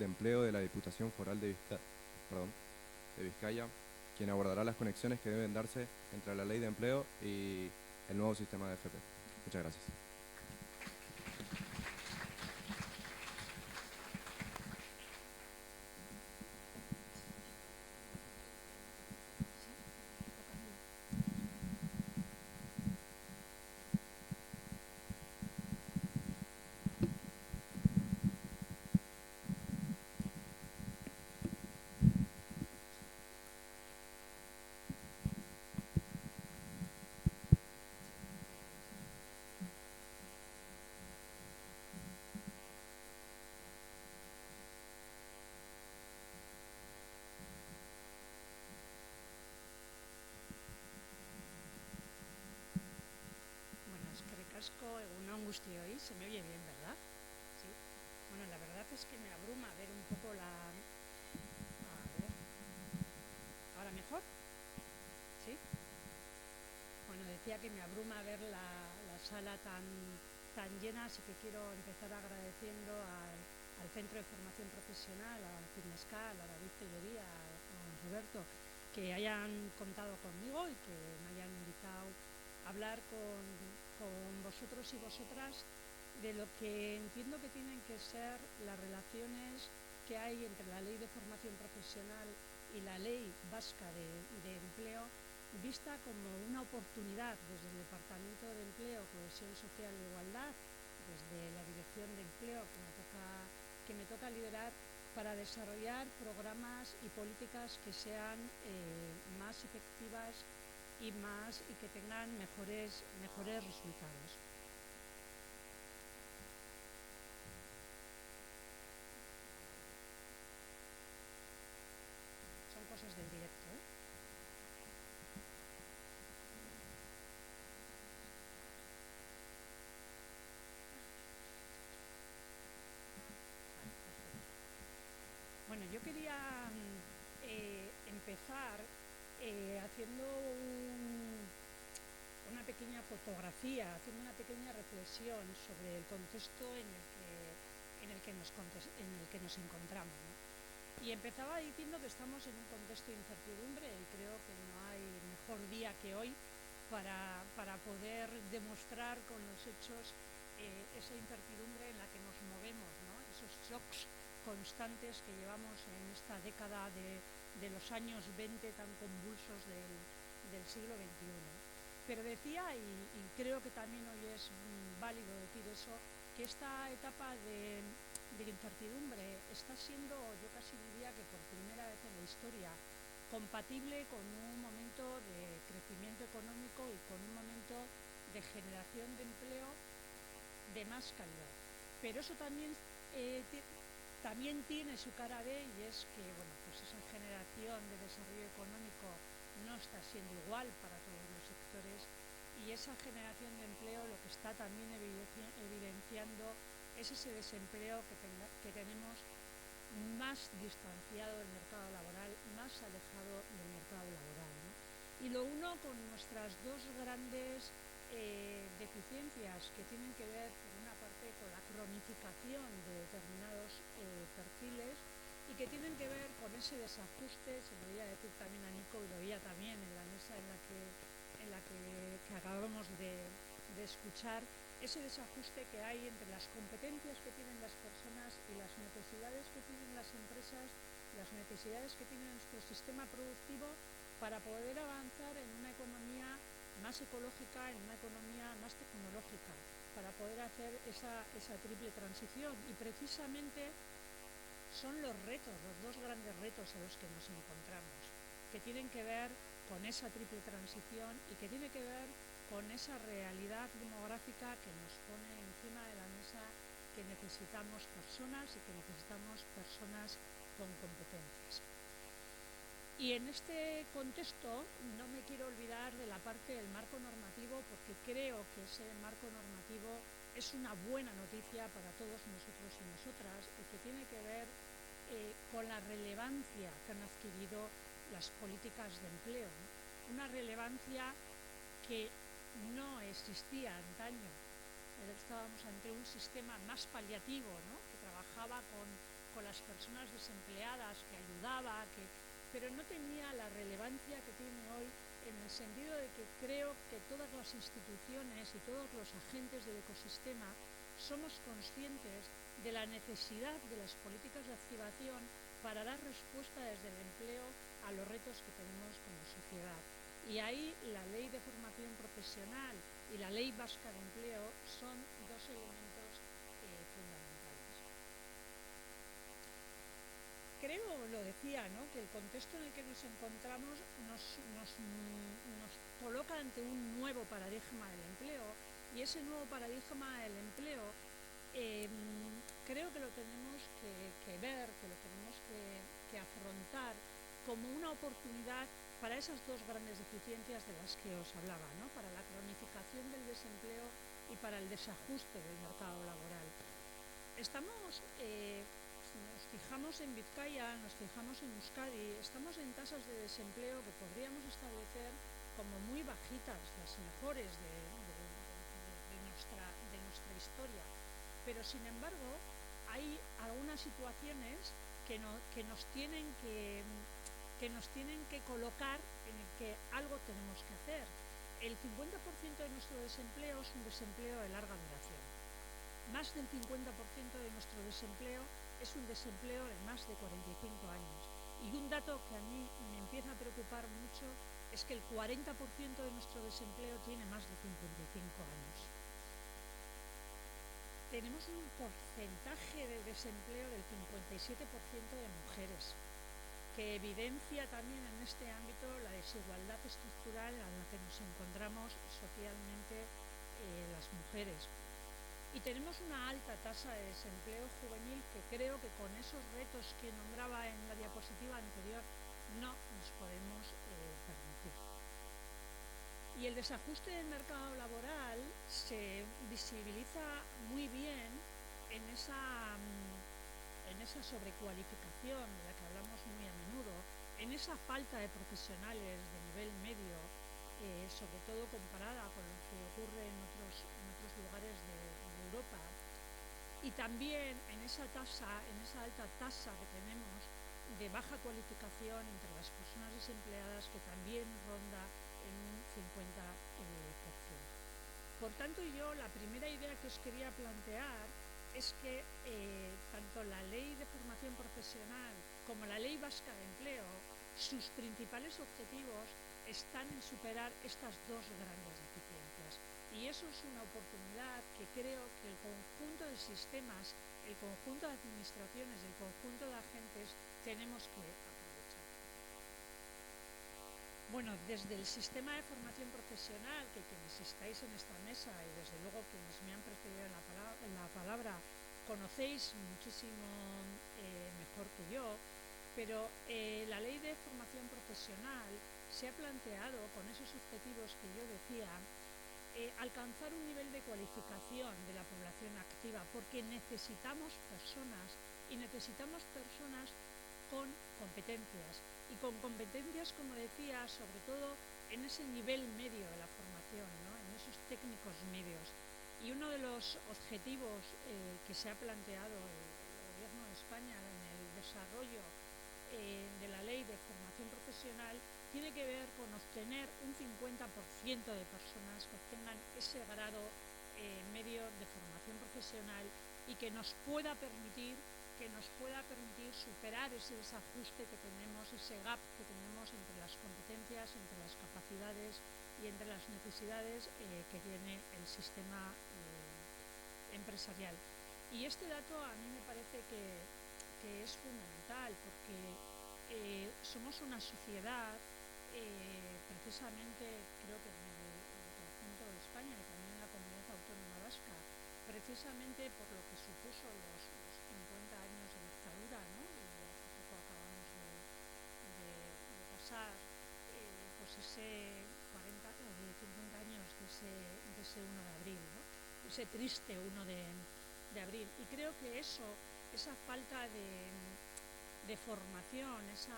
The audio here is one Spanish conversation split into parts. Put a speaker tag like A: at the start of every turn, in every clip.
A: de Empleo de la Diputación Foral de Vizcaya, quien abordará las conexiones que deben darse entre la Ley de Empleo y el nuevo sistema de FP. Muchas gracias.
B: Bueno, es que recasco un angustio hoy, se me oye bien, ¿verdad? Sí. Bueno, la verdad es que me abruma ver un poco la... A ver, ¿ahora mejor? ¿Sí? Bueno, decía que me abruma ver la sala tan llena, así que quiero empezar agradeciendo al Centro de Formación Profesional, al CINESCA, a David Tellería, a Roberto, que hayan contado conmigo y que me hayan invitado a hablar con vosotros y vosotras de lo que entiendo que tienen que ser las relaciones que hay entre la Ley de Formación Profesional y la Ley Vasca de Empleo, vista como una oportunidad desde el Departamento de Empleo, Cohesión Social e Igualdad, desde la Dirección de Empleo que me toca liderar, para desarrollar programas y políticas que sean más efectivas y que tengan mejores resultados. Son cosas del directo, ¿eh? Bueno, yo quería empezar haciendo una pequeña fotografía, haciendo una pequeña reflexión sobre el contexto en el que nos encontramos, ¿no? Y empezaba diciendo que estamos en un contexto de incertidumbre y creo que no hay mejor día que hoy para poder demostrar con los hechos esa incertidumbre en la que nos movemos, ¿no? Esos shocks constantes que llevamos en esta década de los años 20 tan convulsos del siglo XXI. Pero decía, y creo que también hoy es válido decir eso, que esta etapa de incertidumbre está siendo, yo casi diría que por primera vez en la historia, compatible con un momento de crecimiento económico y con un momento de generación de empleo de más calidad. Pero eso también tiene su cara B, y es que pues esa generación de desarrollo económico no está siendo igual para todos los sectores, y esa generación de empleo lo que está también evidenciando es ese desempleo que tenemos más distanciado del mercado laboral, más alejado del mercado laboral, ¿no? Y lo uno con nuestras dos grandes deficiencias, que tienen que ver, por una parte, con la cronificación de determinados perfiles, y que tienen que ver con ese desajuste, se lo oía decir también a Nico, y lo oía también en la mesa en la que acabamos de escuchar, ese desajuste que hay entre las competencias que tienen las personas y las necesidades que tienen las empresas, las necesidades que tiene nuestro sistema productivo, para poder avanzar en una economía más ecológica, en una economía más tecnológica, para poder hacer esa triple transición. Y precisamente son los dos grandes retos a los que nos encontramos, que tienen que ver con esa triple transición y que tiene que ver con esa realidad demográfica que nos pone encima de la mesa, que necesitamos personas y que necesitamos personas con competencias. Y en este contexto no me quiero olvidar de la parte del marco normativo, porque creo que ese marco normativo es una buena noticia para todos nosotros y nosotras, y que tiene que ver con la relevancia que han adquirido las políticas de empleo, ¿no? Una relevancia que no existía antaño. Estábamos ante un sistema más paliativo, ¿no? Que trabajaba con con las personas desempleadas, que ayudaba, pero no tenía la relevancia que tiene hoy, en el sentido de que creo que todas las instituciones y todos los agentes del ecosistema somos conscientes de la necesidad de las políticas de activación para dar respuesta desde el empleo a los retos que tenemos como sociedad. Y ahí la Ley de Formación Profesional y la Ley Vasca de Empleo son dos elementos fundamentales. Creo, lo decía, ¿no?, que el contexto en el que nos encontramos nos coloca ante un nuevo paradigma del empleo, y ese nuevo paradigma del empleo creo que lo tenemos que ver, que lo tenemos que afrontar como una oportunidad para esas dos grandes deficiencias de las que os hablaba, ¿no?, para la cronificación del desempleo y para el desajuste del mercado laboral. Nos fijamos en Vizcaya, nos fijamos en Euskadi, estamos en tasas de desempleo que podríamos establecer como muy bajitas, las mejores de nuestra historia, pero sin embargo hay algunas situaciones que nos tienen que colocar en el que algo tenemos que hacer. El 50% de nuestro desempleo es un desempleo de larga duración. Más del 50% de nuestro desempleo es un desempleo de más de 45 años. Y un dato que a mí me empieza a preocupar mucho es que el 40% de nuestro desempleo tiene más de 55 años. Tenemos un porcentaje de desempleo del 57% de mujeres, que evidencia también en este ámbito la desigualdad estructural en la que nos encontramos socialmente las mujeres. Y tenemos una alta tasa de desempleo juvenil que creo que con esos retos que nombraba en la diapositiva anterior no nos podemos permitir. Y el desajuste del mercado laboral se visibiliza muy bien en esa sobrecualificación de la que hablamos muy a menudo, en esa falta de profesionales de nivel medio, sobre todo comparada con lo que ocurre en otros lugares de Europa, y también en esa alta tasa que tenemos de baja cualificación entre las personas desempleadas, que también ronda en un 50%. Por tanto, yo la primera idea que os quería plantear es que tanto la Ley de Formación Profesional como la Ley Vasca de Empleo, sus principales objetivos están en superar estas dos grandes deficiencias. Y eso es una oportunidad que creo que el conjunto de sistemas, el conjunto de administraciones, el conjunto de agentes tenemos que aprovechar. Bueno, desde el sistema de formación profesional, que quienes estáis en esta mesa y desde luego quienes me han precedido en la palabra conocéis muchísimo mejor que yo, pero la Ley de Formación Profesional se ha planteado con esos objetivos que yo decía, alcanzar un nivel de cualificación de la población activa, porque necesitamos personas con competencias, y con competencias, como decía, sobre todo en ese nivel medio de la formación, ¿no?, en esos técnicos medios. Y uno de los objetivos que se ha planteado el Gobierno de España en el desarrollo de la Ley de Formación Profesional tiene que ver con obtener un 50% de personas que obtengan ese grado medio de formación profesional, y que nos pueda permitir superar ese desajuste que tenemos, ese gap que tenemos entre las competencias, entre las capacidades y entre las necesidades que tiene el sistema empresarial. Y este dato a mí me parece que es fundamental, porque somos una sociedad, precisamente creo que en el conjunto de España y también en la comunidad autónoma vasca, precisamente por lo que supuso los 50 años de dictadura, ¿no?, y hace poco acabamos de pasar pues ese 50 años de ese 1 de abril, ¿no?, ese triste 1 de abril. Y creo que esa falta de formación, esa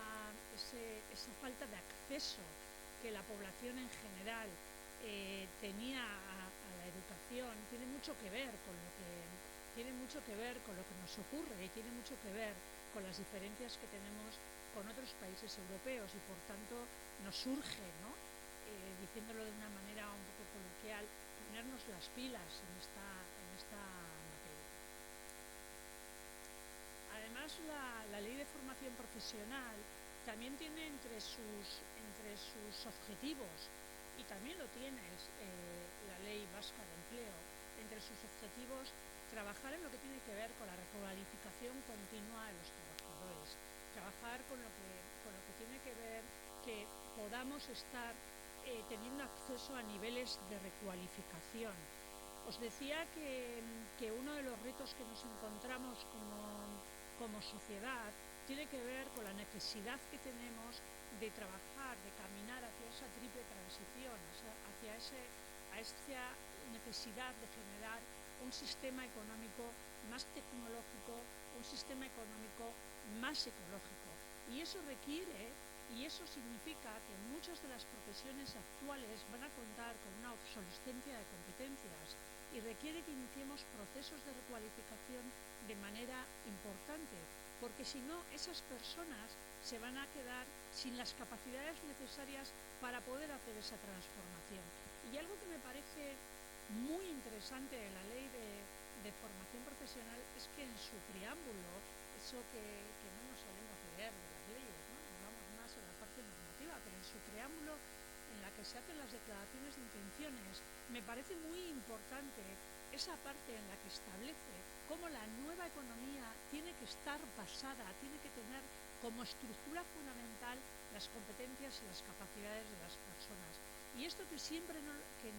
B: falta de acceso que la población en general tenía a la educación, tiene mucho que ver con lo que tiene mucho que ver con lo que nos ocurre y tiene mucho que ver con las diferencias que tenemos con otros países europeos y por tanto nos surge, ¿no? Diciéndolo de una manera un poco coloquial, ponernos las pilas en esta materia. Además, la ley de formación profesional también tiene entre sus objetivos, y también lo tiene la ley vasca de empleo, entre sus objetivos trabajar en lo que tiene que ver con la recualificación continua de los trabajadores, trabajar con lo que tiene que ver que podamos estar teniendo acceso a niveles de recualificación. Os decía que uno de los retos que nos encontramos como sociedad tiene que ver con la necesidad que tenemos de trabajar, de caminar hacia esa triple transición, hacia esa necesidad de generar un sistema económico más tecnológico, un sistema económico más ecológico. Y eso requiere, y eso significa que muchas de las profesiones actuales van a contar con una obsolescencia de competencias y requiere que iniciemos procesos de recualificación de manera importante, porque si no, esas personas se van a quedar sin las capacidades necesarias para poder hacer esa transformación. Y algo que me parece muy interesante de la ley de formación profesional es que en su preámbulo, eso que no nos solemos leer de las leyes, ¿no? Nos vamos más en la parte normativa, pero en su preámbulo, en la que se hacen las declaraciones de intenciones, me parece muy importante esa parte en la que establece cómo la nueva economía tiene que estar basada, tiene que tener como estructura fundamental las competencias y las capacidades de las personas. Y esto que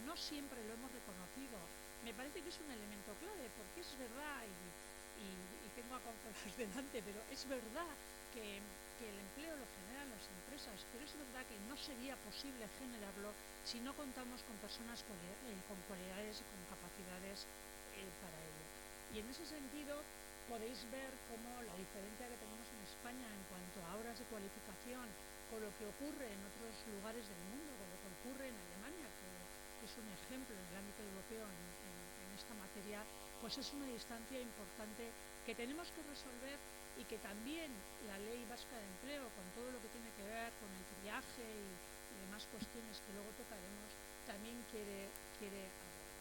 B: no siempre lo hemos reconocido, me parece que es un elemento clave, porque es verdad, y tengo a Confebask delante, pero es verdad que el empleo lo generan las empresas, pero es verdad que no sería posible generarlo si no contamos con personas con cualidades y con capacidades para ello. Y en ese sentido podéis ver cómo la diferencia que tenemos en España en cuanto a horas de cualificación con lo que ocurre en otros lugares del mundo, con lo que ocurre en Alemania, que es un ejemplo en el ámbito europeo en esta materia, pues es una distancia importante que tenemos que resolver y que también la ley vasca de empleo, con todo lo que tiene que ver con el triaje y demás cuestiones que luego tocaremos, también quiere abordar.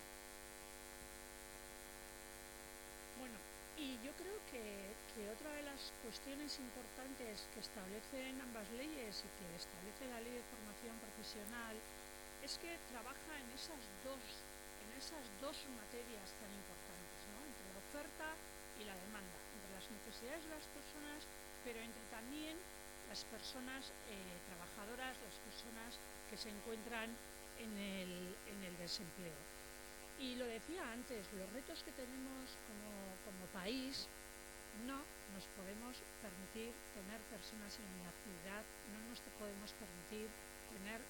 B: Bueno, y yo creo que otra de las cuestiones importantes que establecen ambas leyes y que establece la ley de formación profesional es que trabaja en esas dos materias tan importantes, ¿no? Entre la oferta y la demanda, entre las necesidades de las personas, pero entre también las personas trabajadoras, las personas que se encuentran en el desempleo. Y lo decía antes, los retos que tenemos como país, no nos podemos permitir tener personas en inactividad, no nos podemos permitir tener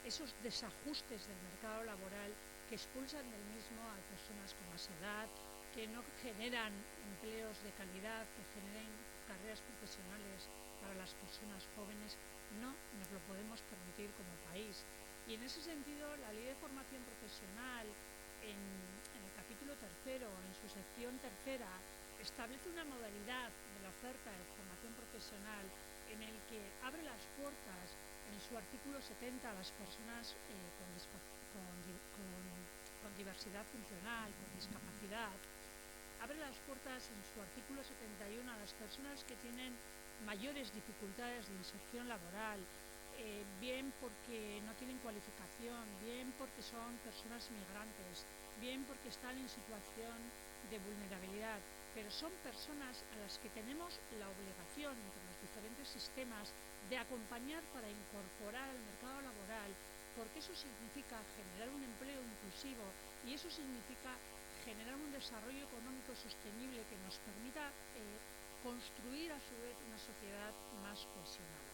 B: esos desajustes del mercado laboral que expulsan del mismo a personas con más edad, que no generan empleos de calidad, que generen carreras profesionales para las personas jóvenes, no nos lo podemos permitir como país. Y en ese sentido, la Ley de Formación Profesional, en el capítulo tercero, en su sección tercera, establece una modalidad de la oferta de formación profesional en el que abre las puertas en su artículo 70 a las personas con diversidad funcional, con discapacidad. Abre las puertas en su artículo 71 a las personas que tienen mayores dificultades de inserción laboral, bien porque no tienen cualificación, bien porque son personas migrantes, bien porque están en situación de vulnerabilidad, pero son personas a las que tenemos la obligación entre los diferentes sistemas de acompañar para incorporar al mercado laboral, porque eso significa generar un empleo inclusivo y eso significa generar un desarrollo económico sostenible que nos permita construir a su vez una sociedad más cohesionada.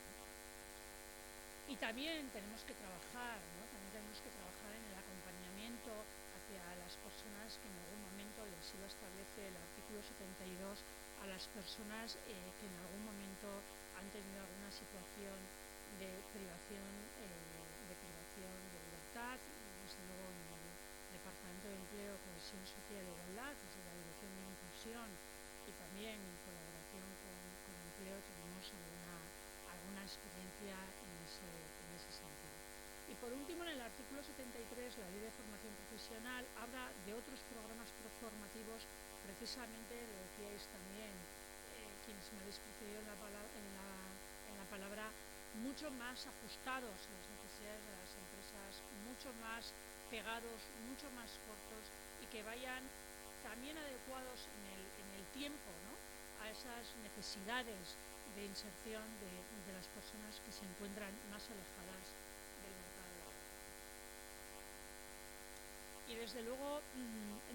B: Y también tenemos que trabajar, ¿no? También tenemos que trabajar en el acompañamiento hacia las personas que en algún momento, y así lo establece el artículo 72, a las personas que en algún momento han tenido alguna situación de privación de libertad, y desde luego en el Departamento de Empleo, Cohesión Social e Igualdad, desde la Dirección de Inclusión difusión y también en colaboración con Empleo tenemos alguna experiencia en ese sentido. Y por último, en el artículo 73, la Ley de Formación Profesional habla de otros programas formativos, precisamente lo decíais también quienes me habéis precedido en la palabra, mucho más ajustados a las necesidades de las empresas, mucho más pegados, mucho más cortos y que vayan también adecuados en el tiempo, ¿no?, a esas necesidades de inserción de las personas que se encuentran más alejadas del mercado laboral. Y desde luego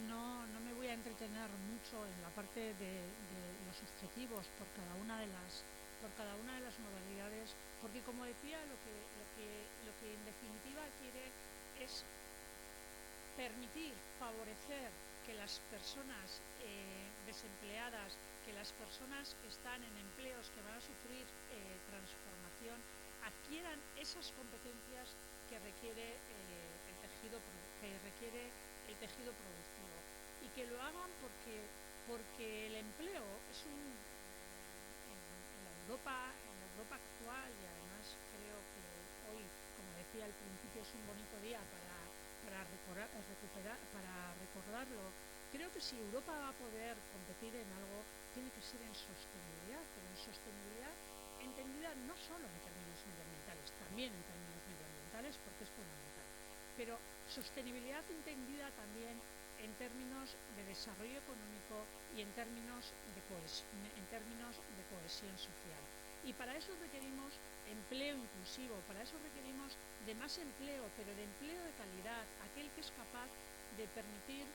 B: no me voy a entretener mucho en la parte de los objetivos por cada una de las modalidades, porque como decía, lo que en definitiva quiere es permitir, favorecer que las personas desempleadas, que las personas que están en empleos que van a sufrir transformación, adquieran esas competencias que requiere el tejido productivo, y que lo hagan porque el empleo es en la Europa actual, y además creo que hoy, como decía al principio, es un bonito día para recordarlo. Creo que si Europa va a poder competir en algo, tiene que ser en sostenibilidad, pero en sostenibilidad entendida no solo en términos medioambientales, también en términos medioambientales, porque es fundamental, pero sostenibilidad entendida también en términos de desarrollo económico y en términos de cohesión social. Y para eso requerimos empleo inclusivo, para eso requerimos de más empleo, pero de empleo de calidad, aquel que es capaz de permitir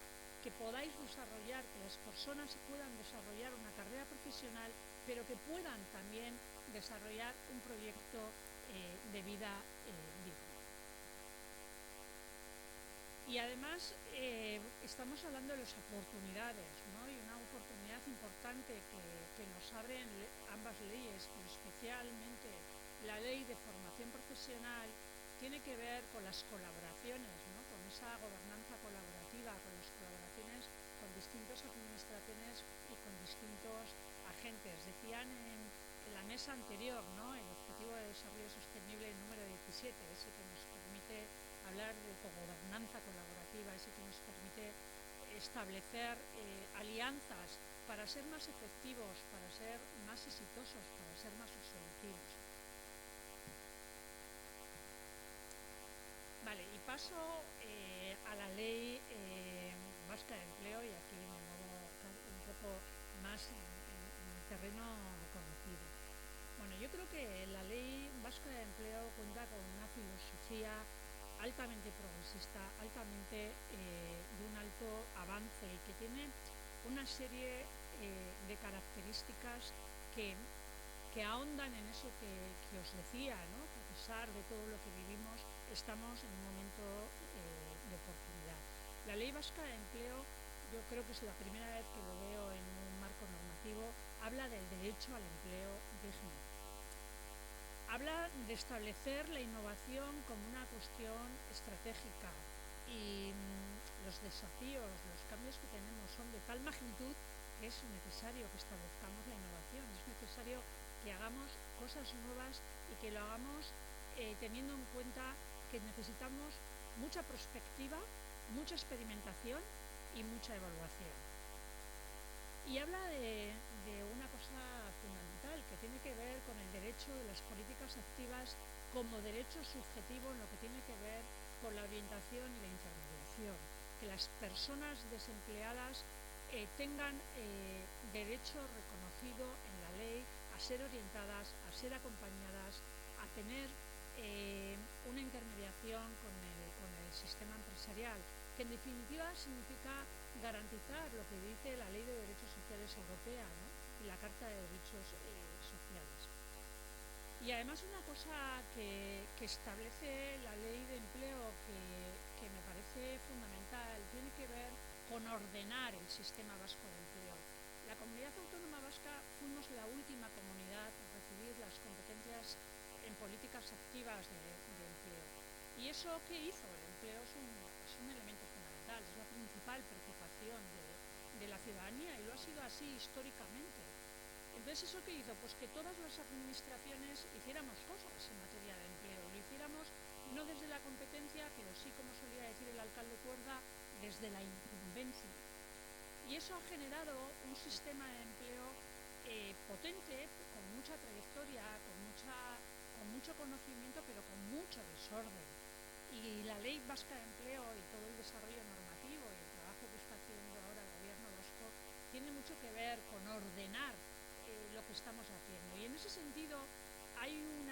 B: que podáis desarrollar, que las personas puedan desarrollar una carrera profesional, pero que puedan también desarrollar un proyecto de vida digno. Y además estamos hablando de las oportunidades, ¿no?, y una oportunidad importante que nos abren ambas leyes, pero especialmente la Ley de Formación Profesional, tiene que ver con las colaboraciones, ¿no?, con esa gobernanza colaborativa, con las colaboraciones con distintas administraciones y con distintos agentes. Decían en la mesa anterior, ¿no?, el Objetivo de Desarrollo Sostenible número 17, ese que nos permite hablar de cogobernanza colaborativa, ese que nos permite establecer alianzas para ser más efectivos, para ser más exitosos, para ser más resolutivos. Vale, y paso a la Ley Vasca de Empleo, y aquí me muevo un poco más en el terreno conocido. Bueno, yo creo que la Ley Vasca de Empleo cuenta con una filosofía altamente progresista, altamente de un alto avance, y que tiene una serie de características que ahondan en eso que os decía, ¿no?, que a pesar de todo lo que vivimos, estamos en un momento de oportunidad. La Ley Vasca de Empleo, yo creo que es la primera vez que lo veo en un marco normativo, habla del derecho al empleo digno. Habla de establecer la innovación como una cuestión estratégica, y los desafíos, los cambios que tenemos son de tal magnitud que es necesario que establezcamos la innovación, es necesario que hagamos cosas nuevas y que lo hagamos teniendo en cuenta que necesitamos mucha prospectiva, mucha experimentación y mucha evaluación. Y habla de una cosa fundamental que tiene que ver con el derecho de las políticas activas como derecho subjetivo en lo que tiene que ver con la orientación y la intermediación, que las personas desempleadas tengan derecho reconocido en la ley a ser orientadas, a ser acompañadas, a tener una intermediación con el sistema empresarial, que en definitiva significa garantizar lo que dice la Ley de Derechos Sociales Europea, ¿no?, y la Carta de Derechos Sociales. Y además una cosa que establece la Ley de Empleo que me parece fundamental tiene que ver con ordenar el sistema vasco de empleo. La Comunidad Autónoma Vasca fuimos la última comunidad en recibir las competencias en políticas activas de empleo. ¿Y eso qué hizo? El empleo es un elemento fundamental, es la principal preocupación de la ciudadanía, y lo ha sido así históricamente. Entonces, ¿eso qué hizo? Pues que todas las administraciones hiciéramos cosas en materia de empleo, lo hiciéramos no desde la competencia, pero sí, como solía decir el alcalde Cuerda, desde la incumbencia. Y eso ha generado un sistema de empleo potente, con mucha trayectoria, con mucho conocimiento, pero con mucho desorden. Y la Ley Vasca de Empleo y todo el desarrollo normativo y el trabajo que está haciendo ahora el gobierno vasco tiene mucho que ver con ordenar lo que estamos haciendo. Y en ese sentido hay un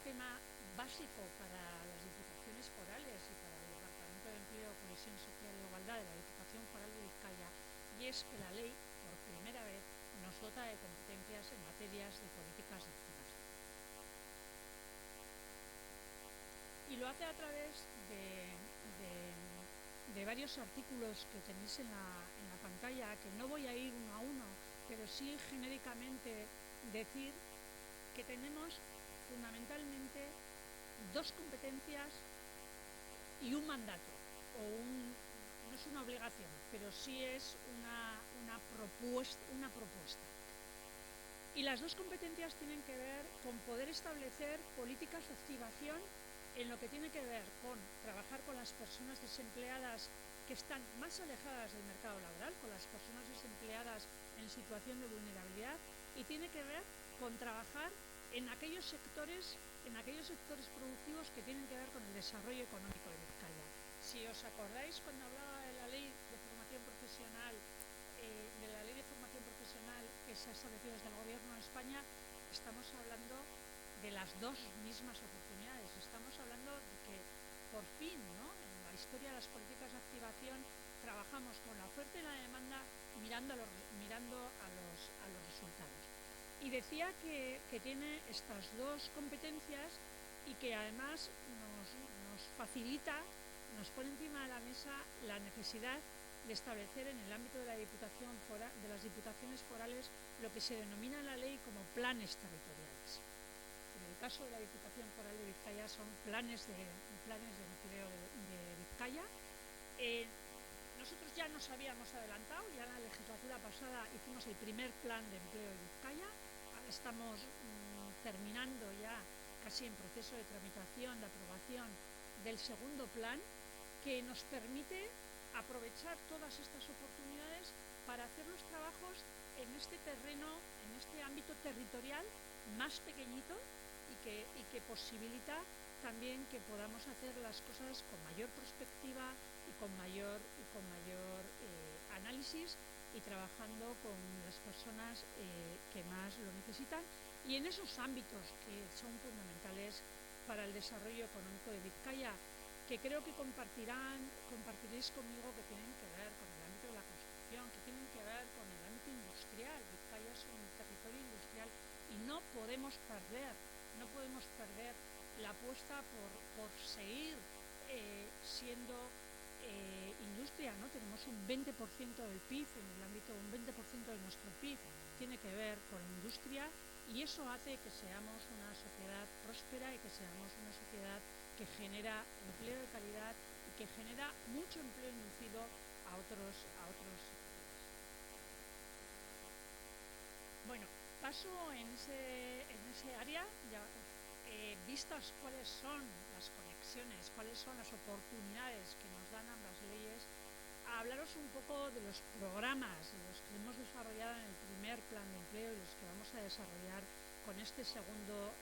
B: tema básico para las diputaciones forales y para el Departamento de Empleo, Cohesión Social e Igualdad de la Diputación Foral de Vizcaya, y es que la ley, por primera vez, nos dota de competencias en materias de políticas activas. Y lo hace a través de varios artículos que tenéis en la pantalla, que no voy a ir uno a uno, pero sí genéricamente decir que tenemos fundamentalmente dos competencias y un mandato, no es una obligación, pero sí es una propuesta. Y las dos competencias tienen que ver con poder establecer políticas de activación en lo que tiene que ver con trabajar con las personas desempleadas que están más alejadas del mercado laboral, con las personas desempleadas en situación de vulnerabilidad, y tiene que ver con trabajar en aquellos sectores productivos que tienen que ver con el desarrollo económico de Vizcaya. Si os acordáis, cuando hablaba de la ley de formación profesional, que se ha establecido desde el Gobierno de España, estamos hablando de las dos mismas oportunidades. Estamos hablando de que, por fin, ¿no?, en la historia de las políticas de activación, trabajamos con la oferta y la demanda mirando a los resultados. Y decía que tiene estas dos competencias y que además nos facilita, nos pone encima de la mesa la necesidad de establecer en el ámbito de las diputaciones forales lo que se denomina en la ley como planes territoriales. En el caso de la Diputación Foral de Vizcaya son planes de empleo de Vizcaya. Nosotros ya nos habíamos adelantado, ya en la legislatura pasada hicimos el primer plan de empleo de Vizcaya. Ahora estamos terminando ya, casi en proceso de tramitación, de aprobación del segundo plan, que nos permite aprovechar todas estas oportunidades para hacer los trabajos en este terreno, en este ámbito territorial más pequeñito, y que posibilita también que podamos hacer las cosas con mayor perspectiva y con mayor análisis, y trabajando con las personas que más lo necesitan, y en esos ámbitos que son fundamentales para el desarrollo económico de Vizcaya, que creo que compartiréis conmigo, que tienen que ver con el ámbito de la construcción, que tienen que ver con el ámbito industrial. Vizcaya es un territorio industrial y no podemos perder la apuesta por seguir siendo industria, ¿no? Tenemos un 20% del PIB en el ámbito, un 20% de nuestro PIB tiene que ver con industria, y eso hace que seamos una sociedad próspera y que seamos una sociedad que genera empleo de calidad y que genera mucho empleo inducido a otros sectores. Bueno, paso en ese área, ya vistas cuáles son las conexiones, cuáles son las oportunidades que nos dan ambas leyes, a hablaros un poco de los programas, de los que hemos desarrollado en el primer plan de empleo y los que vamos a desarrollar con este segundo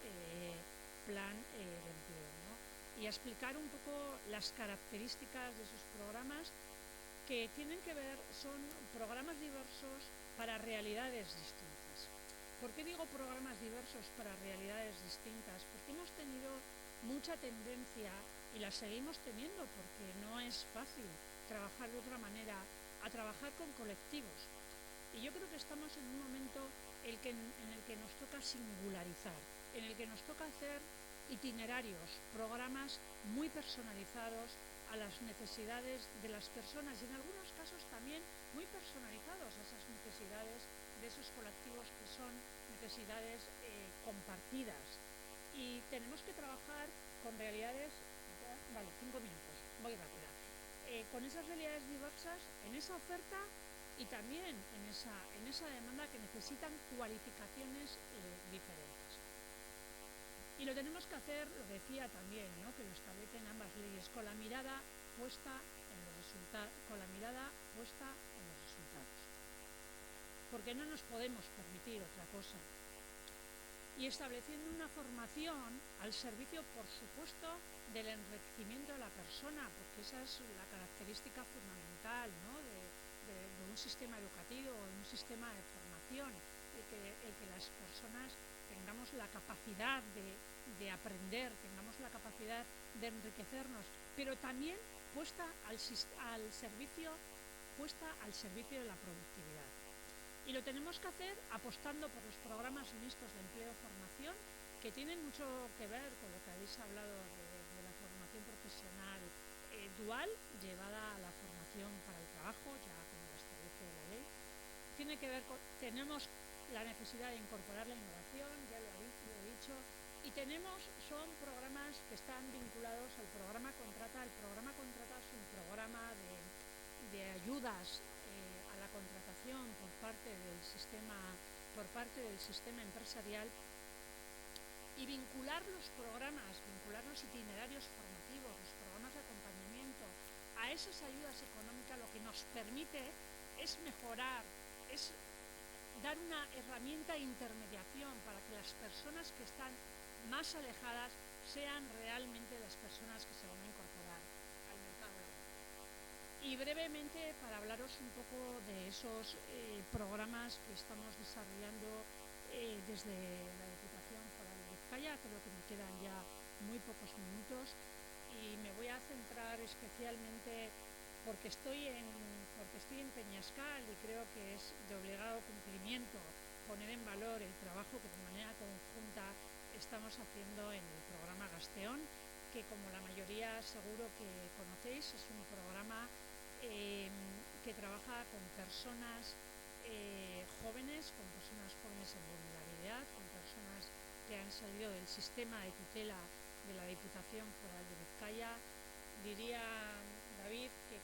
B: plan de empleo, ¿no? Y a explicar un poco las características de esos programas, que tienen que ver, son programas diversos para realidades distintas. ¿Por qué digo programas diversos para realidades distintas? Porque hemos tenido mucha tendencia, y la seguimos teniendo porque no es fácil trabajar de otra manera, a trabajar con colectivos. Y yo creo que estamos en un momento en el que nos toca singularizar, en el que nos toca hacer itinerarios, programas muy personalizados a las necesidades de las personas, y en algunos casos también muy personalizados a esas necesidades de esos colectivos, que son necesidades compartidas. Y tenemos que trabajar con realidades, 5 minutos, voy rápida, con esas realidades diversas en esa oferta y también en esa demanda que necesitan cualificaciones diferentes. Y lo tenemos que hacer, lo decía también, ¿no?, que lo establecen ambas leyes, con la mirada puesta en los resultados, porque no nos podemos permitir otra cosa. Y estableciendo una formación al servicio, por supuesto, del enriquecimiento de la persona, porque esa es la característica fundamental, ¿no?, de un sistema educativo, de un sistema de formación, el que las personas tengamos la capacidad de aprender, tengamos la capacidad de enriquecernos, pero también puesta al servicio de la productividad. Y lo tenemos que hacer apostando por los programas mixtos de empleo-formación, que tienen mucho que ver con lo que habéis hablado de la formación profesional dual, llevada a la formación para el trabajo, ya como lo establece la ley. Tiene que ver tenemos la necesidad de incorporar la innovación, ya lo he dicho, y son programas que están vinculados al programa Contrata. El programa Contrata es un programa de ayudas a la contratación por parte del sistema empresarial, y vincular los itinerarios formativos, los programas de acompañamiento a esas ayudas económicas, lo que nos permite es mejorar, es dar una herramienta de intermediación para que las personas que están más alejadas sean realmente las personas que se van a incorporar al mercado laboral. Y brevemente, para hablaros un poco de esos programas que estamos desarrollando desde la Diputación Foral de Vizcaya, creo que me quedan ya muy pocos minutos, y me voy a centrar especialmente porque estoy en Peñascal, y creo que es de obligado cumplimiento poner en valor el trabajo que de manera conjunta estamos haciendo en el programa Gasteón, que, como la mayoría seguro que conocéis, es un programa que trabaja con personas jóvenes en vulnerabilidad, con personas que han salido del sistema de tutela de la Diputación Foral de Vizcaya. Diría David que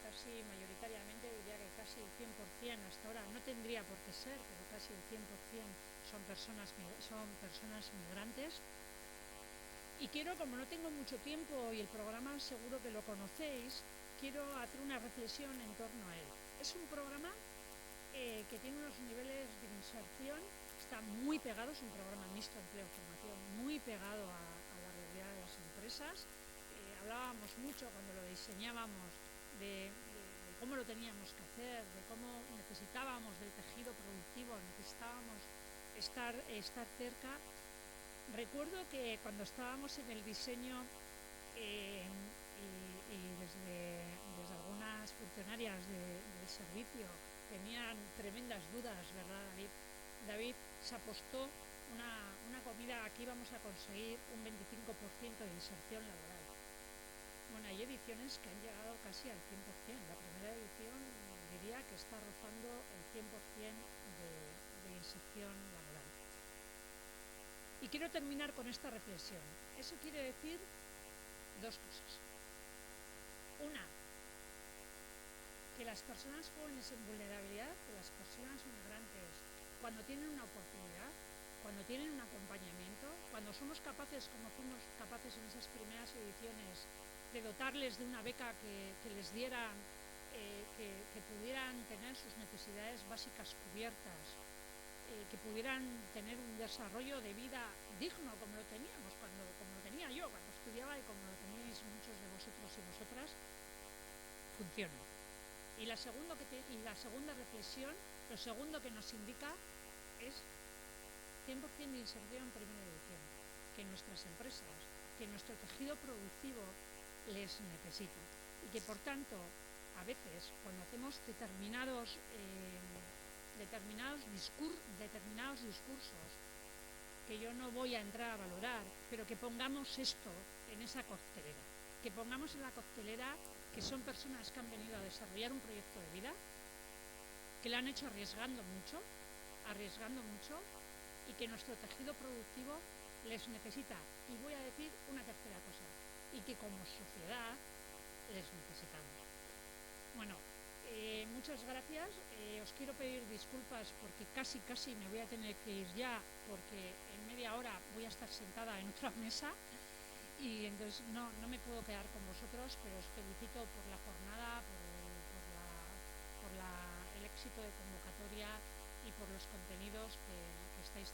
B: mayoritariamente que casi el 100% hasta ahora, no tendría por qué ser, pero casi el 100% son personas migrantes. Y quiero, como no tengo mucho tiempo y el programa seguro que lo conocéis, quiero hacer una reflexión en torno a él. Es un programa que tiene unos niveles de inserción, está muy pegado, es un programa mixto de empleo-formación, muy pegado a la realidad de las empresas. Hablábamos mucho cuando lo diseñábamos de cómo lo teníamos que hacer, de cómo necesitábamos del tejido productivo, necesitábamos estar cerca. Recuerdo que cuando estábamos en el diseño y desde algunas funcionarias del servicio tenían tremendas dudas, ¿verdad, David? Se apostó una comida, aquí vamos a conseguir un 25% de inserción laboral. Bueno, hay ediciones que han llegado casi al 100%. La primera edición diría que está rozando el 100% de inserción laboral. Y quiero terminar con esta reflexión. Eso quiere decir dos cosas. Una, que las personas jóvenes en vulnerabilidad, que las personas migrantes, cuando tienen una oportunidad, cuando tienen un acompañamiento, cuando somos capaces, como fuimos capaces en esas primeras ediciones, de dotarles de una beca que les diera, que pudieran tener sus necesidades básicas cubiertas, que pudieran tener un desarrollo de vida digno, como lo teníamos, como lo tenía yo cuando estudiaba y como lo tenéis muchos de vosotros y vosotras, funciona. Y la segunda reflexión, lo segundo que nos indica es 100% de inserción en primera edición, que nuestras empresas, que nuestro tejido productivo les necesita, y que por tanto a veces cuando hacemos determinados discursos que yo no voy a entrar a valorar, pero que pongamos esto en esa coctelera, que pongamos en la coctelera que son personas que han venido a desarrollar un proyecto de vida, que lo han hecho arriesgando mucho, y que nuestro tejido productivo les necesita. Y voy a decir una tercera cosa, y que como sociedad les necesitamos. Bueno, Muchas gracias. Os quiero pedir disculpas porque casi me voy a tener que ir ya, porque en media hora voy a estar sentada en otra mesa y entonces no me puedo quedar con vosotros, pero os felicito por la jornada, por el éxito de convocatoria y por los contenidos que estáis